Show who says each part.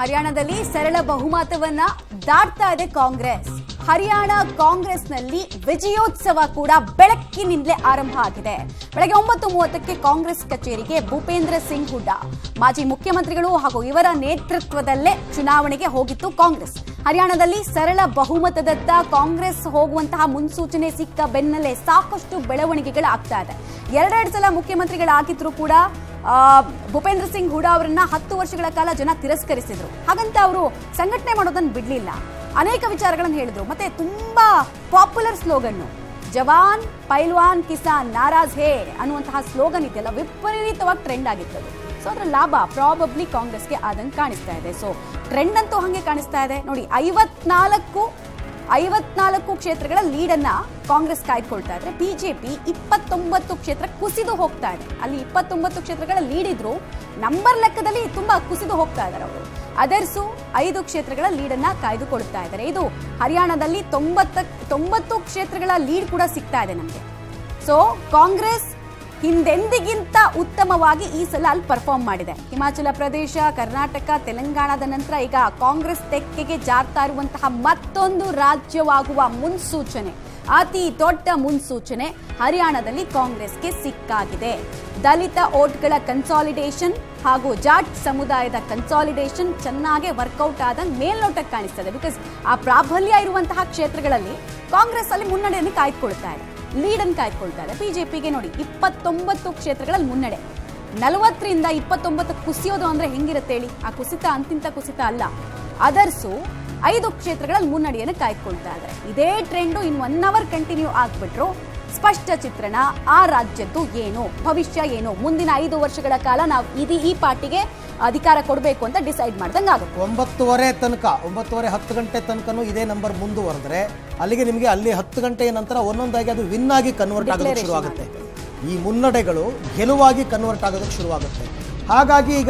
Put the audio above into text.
Speaker 1: ಹರಿಯಾಣದಲ್ಲಿ ಸರಳ ಬಹುಮತವನ್ನ ದಾಟ್ತಾ ಇದೆ ಕಾಂಗ್ರೆಸ್. ಹರಿಯಾಣ ಕಾಂಗ್ರೆಸ್ನಲ್ಲಿ ವಿಜಯೋತ್ಸವ ಕೂಡ ಬೆಳಕಿನಿಂದಲೇ ಆರಂಭ ಆಗಿದೆ. ಬೆಳಗ್ಗೆ 9:30ಕ್ಕೆ ಕಾಂಗ್ರೆಸ್ ಕಚೇರಿಗೆ ಭೂಪೇಂದ್ರ ಸಿಂಗ್ ಹುಡ್ಡಾ ಮಾಜಿ ಮುಖ್ಯಮಂತ್ರಿಗಳು ಹಾಗೂ ಇವರ ನೇತೃತ್ವದಲ್ಲೇ ಚುನಾವಣೆಗೆ ಹೋಗಿತ್ತು ಕಾಂಗ್ರೆಸ್. ಹರಿಯಾಣದಲ್ಲಿ ಸರಳ ಬಹುಮತದತ್ತ ಕಾಂಗ್ರೆಸ್ ಹೋಗುವಂತಹ ಮುನ್ಸೂಚನೆ ಸಿಕ್ಕ ಬೆನ್ನಲ್ಲೇ ಸಾಕಷ್ಟು ಬೆಳವಣಿಗೆಗಳಾಗ್ತಾ ಇದೆ. ಎರಡೆರಡು ಸಲ ಮುಖ್ಯಮಂತ್ರಿಗಳಾಗಿದ್ರು ಕೂಡ ಭೂಪೇಂದ್ರ ಸಿಂಗ್ ಹುಡಾ ಅವರನ್ನ 10 ವರ್ಷಗಳ ಕಾಲ ಜನ ತಿರಸ್ಕರಿಸಿದ್ರು. ಹಾಗಂತ ಅವರು ಸಂಘಟನೆ ಮಾಡೋದನ್ನು ಬಿಡ್ಲಿಲ್ಲ. ಅನೇಕ ವಿಚಾರಗಳನ್ನು ಹೇಳಿದ್ರು. ಮತ್ತೆ ತುಂಬಾ ಪಾಪ್ಯುಲರ್ ಸ್ಲೋಗನ್ ಜವಾನ್ ಪೈಲ್ವಾನ್ ಕಿಸಾನ್ ನಾರಾಜ್ ಹೇ ಅನ್ನುವಂತಹ ಸ್ಲೋಗನ್ ಇದೆಯಲ್ಲ, ವಿಪರೀತವಾಗಿ ಟ್ರೆಂಡ್ ಆಗಿತ್ತು. ಸೊ ಅದರ ಲಾಭ ಪ್ರಾಬಬ್ಲಿ ಕಾಂಗ್ರೆಸ್ಗೆ ಆದಂಗೆ ಕಾಣಿಸ್ತಾ ಇದೆ. ಸೊ ಟ್ರೆಂಡ್ ಅಂತೂ ಹಂಗೆ ಕಾಣಿಸ್ತಾ ಇದೆ ನೋಡಿ. 54 ಕ್ಷೇತ್ರಗಳ ಲೀಡನ್ನ ಕಾಂಗ್ರೆಸ್ ಕಾಯ್ದುಕೊಳ್ತಾ ಇದ್ರೆ ಬಿಜೆಪಿ 29 ಕ್ಷೇತ್ರ ಕುಸಿದು ಹೋಗ್ತಾ ಇದೆ. ಅಲ್ಲಿ 29 ಕ್ಷೇತ್ರಗಳ ಲೀಡ್ ಇದ್ರು, ನಂಬರ್ ಲೆಕ್ಕದಲ್ಲಿ ತುಂಬಾ ಕುಸಿದು ಹೋಗ್ತಾ ಇದ್ದಾರೆ ಅವರು. ಅದರ್ಸು 5 ಕ್ಷೇತ್ರಗಳ ಲೀಡನ್ನ ಕಾಯ್ದುಕೊಳ್ತಾ ಇದ್ದಾರೆ. ಇದು ಹರಿಯಾಣದಲ್ಲಿ 90 ಕ್ಷೇತ್ರಗಳ ಲೀಡ್ ಕೂಡ ಸಿಗ್ತಾ ಇದೆ ನಮಗೆ. ಸೊ ಕಾಂಗ್ರೆಸ್ ಹಿಂದೆಂದಿಗಿಂತ ಉತ್ತಮವಾಗಿ ಈ ಸಲ ಅಲ್ಲಿ ಪರ್ಫಾರ್ಮ್ ಮಾಡಿದೆ. ಹಿಮಾಚಲ ಪ್ರದೇಶ, ಕರ್ನಾಟಕ, ತೆಲಂಗಾಣದ ನಂತರ ಈಗ ಕಾಂಗ್ರೆಸ್ ತೆಕ್ಕೆಗೆ ಜಾರ್ತಾ ಇರುವಂತಹ ಮತ್ತೊಂದು ರಾಜ್ಯವಾಗುವ ಮುನ್ಸೂಚನೆ, ಅತಿ ದೊಡ್ಡ ಮುನ್ಸೂಚನೆ ಹರಿಯಾಣದಲ್ಲಿ ಕಾಂಗ್ರೆಸ್ಗೆ ಸಿಕ್ಕಾಗಿದೆ. ದಲಿತ ಓಟ್ಗಳ ಕನ್ಸಾಲಿಡೇಷನ್ ಹಾಗೂ ಜಾಟ್ ಸಮುದಾಯದ ಕನ್ಸಾಲಿಡೇಷನ್ ಚೆನ್ನಾಗಿ ವರ್ಕೌಟ್ ಆದಂಗೆ ಮೇಲ್ನೋಟಕ್ಕೆ ಕಾಣಿಸ್ತದೆ. ಬಿಕಾಸ್ ಆ ಪ್ರಾಬಲ್ಯ ಇರುವಂತಹ ಕ್ಷೇತ್ರಗಳಲ್ಲಿ ಕಾಂಗ್ರೆಸ್ ಅಲ್ಲಿ ಮುನ್ನಡೆಯನ್ನು ಕಾಯ್ದುಕೊಳ್ತಾ ಇದೆ, ಲೀಡನ್ನು ಕಾಯ್ದುಕೊಳ್ತಾ ಇದೆ. ಬಿಜೆಪಿಗೆ ನೋಡಿ 29 ಕ್ಷೇತ್ರಗಳಲ್ಲಿ ಮುನ್ನಡೆ. 40ರಿಂದ 29 ಕುಸಿಯೋದು ಅಂದ್ರೆ ಹೆಂಗಿರುತ್ತೆ ಹೇಳಿ? ಆ ಕುಸಿತ ಅಂತಿಂತ ಕುಸಿತ ಅಲ್ಲ. ಅದರ್ಸು 5 ಕ್ಷೇತ್ರಗಳಲ್ಲಿ ಮುನ್ನಡೆಯನ್ನು ಕಾಯ್ದುಕೊಳ್ತಾ ಇದ್ದಾರೆ. ಇದೇ ಟ್ರೆಂಡು ಇನ್ 1 ಅವರ್ ಕಂಟಿನ್ಯೂ ಆಗ್ಬಿಟ್ರು ಸ್ಪಷ್ಟ ಚಿತ್ರಣ ಆ ರಾಜ್ಯದ್ದು ಏನು, ಭವಿಷ್ಯ ಏನು, ಮುಂದಿನ 5 ವರ್ಷಗಳ ಕಾಲ ನಾವು ಈ ಪಾರ್ಟಿಗೆ ಅಧಿಕಾರ ಕೊಡಬೇಕು ಅಂತ ಡಿಸೈಡ್ ಮಾಡ್ದಂಗೆ ಆಗುತ್ತೆ.
Speaker 2: 9:30 ಗಂಟೆ ತನಕನೂ ಇದೇ ನಂಬರ್ ಮುಂದುವರೆದ್ರೆ ಅಲ್ಲಿಗೆ ನಿಮಗೆ ಅಲ್ಲಿ 10 ಗಂಟೆಯ ನಂತರ ಒಂದೊಂದಾಗಿ ಅದು ವಿನ್ ಆಗಿ ಕನ್ವರ್ಟ್ ಆಗೋದಕ್ಕೆ ಶುರುವಾಗುತ್ತೆ. ಈ ಮುನ್ನಡೆಗಳು ಗೆಲುವಾಗಿ ಕನ್ವರ್ಟ್ ಆಗೋದಕ್ಕೆ ಶುರುವಾಗುತ್ತೆ. ಹಾಗಾಗಿ ಈಗ